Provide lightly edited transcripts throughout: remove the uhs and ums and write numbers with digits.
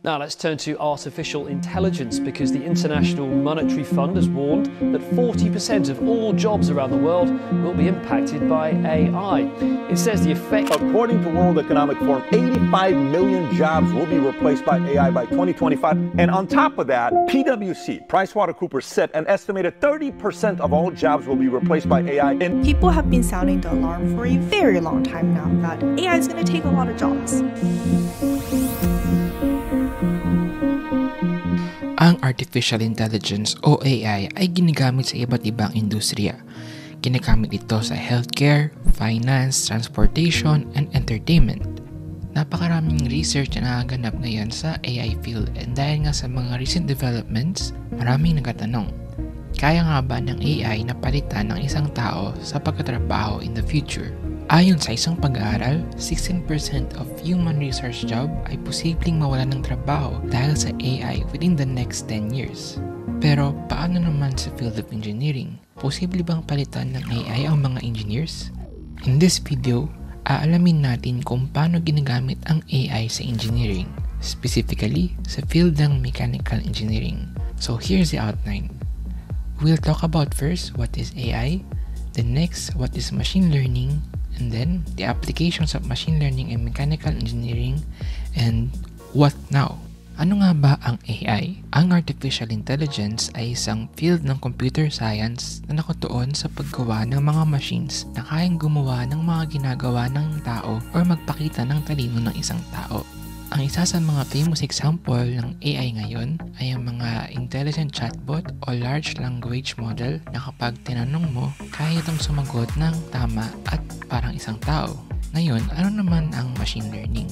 Now let's turn to artificial intelligence, because the International Monetary Fund has warned that 40% of all jobs around the world will be impacted by AI. It says the effect... According to World Economic Forum, 85 million jobs will be replaced by AI by 2025. And on top of that, PwC, PricewaterhouseCoopers, said an estimated 30% of all jobs will be replaced by AI. And people have been sounding the alarm for a very long time now that AI is going to take a lot of jobs. Ang artificial intelligence o AI ay ginagamit sa iba't ibang industriya. Ginagamit ito sa healthcare, finance, transportation, and entertainment. Napakaraming research na nagaganap ngayon sa AI field, and dahil nga sa mga recent developments, maraming nagtatanong, kaya nga ba ng AI na palitan ng isang tao sa pagtatrabaho in the future? Ayon sa isang pag-aaral, 16% of human research job ay posibleng mawalan ng trabaho dahil sa AI within the next 10 years. Pero paano naman sa field of engineering? Posible bang palitan ng AI ang mga engineers? In this video, aalamin natin kung paano ginagamit ang AI sa engineering, specifically sa field ng mechanical engineering. So here's the outline. We'll talk about first what is AI, then next what is machine learning, and then the applications of machine learning and mechanical engineering, and what now? Ano nga ba ang AI? Ang artificial intelligence ay isang field ng computer science na nakatuon sa paggawa ng mga machines na kayang gumawa ng mga ginagawa ng tao or magpakita ng talino ng isang tao. Ang isa sa mga famous example ng AI ngayon ay ang mga intelligent chatbot o large language model na kapag tinanong mo, kaya itong sumagot ng tama at parang isang tao. Ngayon, ano naman ang machine learning?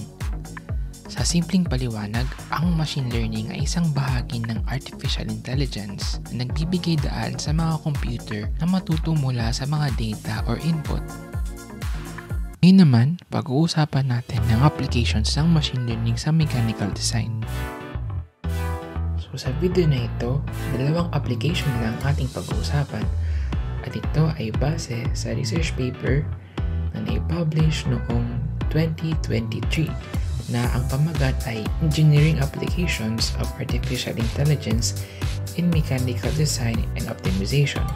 Sa simpleng paliwanag, ang machine learning ay isang bahagi ng artificial intelligence na nagbibigay daan sa mga computer na matuto mula sa mga data or input. Ngayon naman, pag-uusapan natin ng applications ng machine learning sa mechanical design. So sa video na ito, dalawang application lang ating pag-uusapan, at ito ay base sa research paper na na-publish noong 2023 na ang pamagat ay Engineering Applications of Artificial Intelligence in Mechanical Design and Optimization.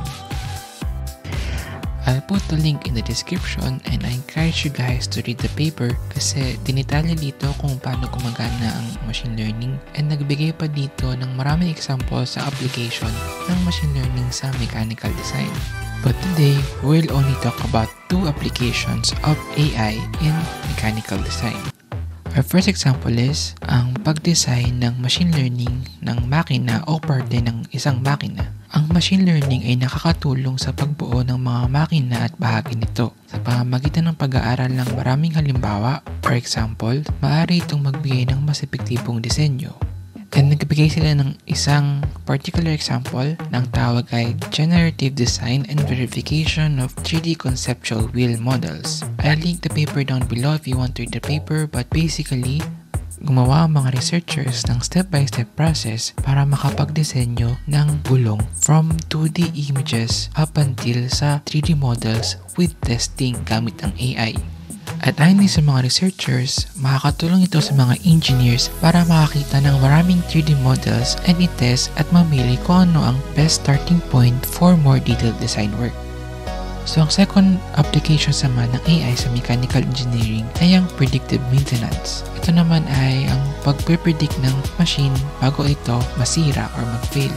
I'll put the link in the description, and I encourage you guys to read the paper kasi dinitalya dito kung paano gumagana ang machine learning, and nagbigay pa dito ng maraming examples sa application ng machine learning sa mechanical design. But today, we'll only talk about two applications of AI in mechanical design. Our first example is ang pag-design ng machine learning ng makina o parte ng isang makina. Ang machine learning ay nakakatulong sa pagbuo ng mga makina at bahagi nito. Sa pamamagitan ng pag-aaral ng maraming halimbawa, for example, maaari itong magbigay ng mas epektibong disenyo. And nagbigay sila ng isang particular example ng tawag ay Generative Design and Verification of 3D Conceptual Wheel Models. I'll link the paper down below if you want to read the paper, but basically, gumawa ang mga researchers ng step-by-step process para makapagdisenyo ng gulong from 2D images up until sa 3D models with testing gamit ang AI. At ayon din sa mga researchers, makakatulong ito sa mga engineers para makakita ng maraming 3D models and i-test at mamili kung ano ang best starting point for more detailed design work. So ang second application naman ng AI sa mechanical engineering ay ang predictive maintenance. Ito naman ay ang pagpe-predict ng machine bago ito masira or mag-fail.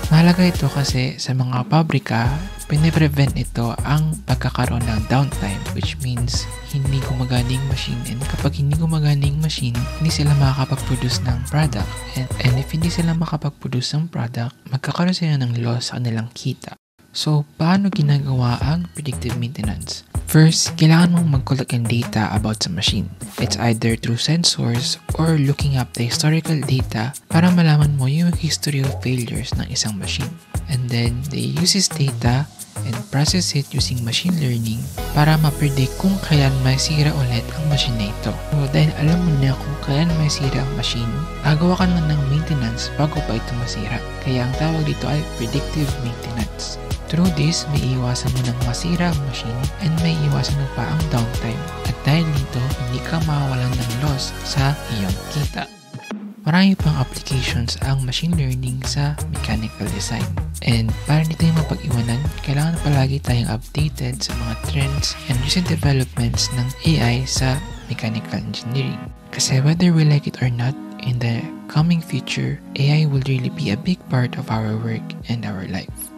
Mahalaga ito kasi sa mga pabrika, pine-prevent ito ang pagkakaroon ng downtime, which means hindi gumaganing machine, and kapag hindi gumaganing machine, hindi sila makakapag-produce ng product. And if hindi sila makapag-produce ng product, magkakaroon sila ng loss sa kanilang kita. So, paano ginagawa ang predictive maintenance? First, kailangan mong mag-collect ng data about sa machine. It's either through sensors or looking up the historical data para malaman mo yung history of failures ng isang machine. And then, they use this data and process it using machine learning para ma-predict kung kailan may sira ulit ang machine na ito. So, dahil alam mo na kung kailan may sira ang machine, gagawa ka na ng maintenance bago pa ito masira. Kaya ang tawag dito ay predictive maintenance. Through this, may iwasan mo ng masira ang machine and may iwasan mo pa ang downtime. At dahil dito, hindi ka mawawalan ng loss sa iyong kita. marami pang applications ang machine learning sa mechanical design. And para di tayo mapag-iwanan, kailangan palagi tayong updated sa mga trends and recent developments ng AI sa mechanical engineering. Kasi whether we like it or not, in the coming future, AI will really be a big part of our work and our life.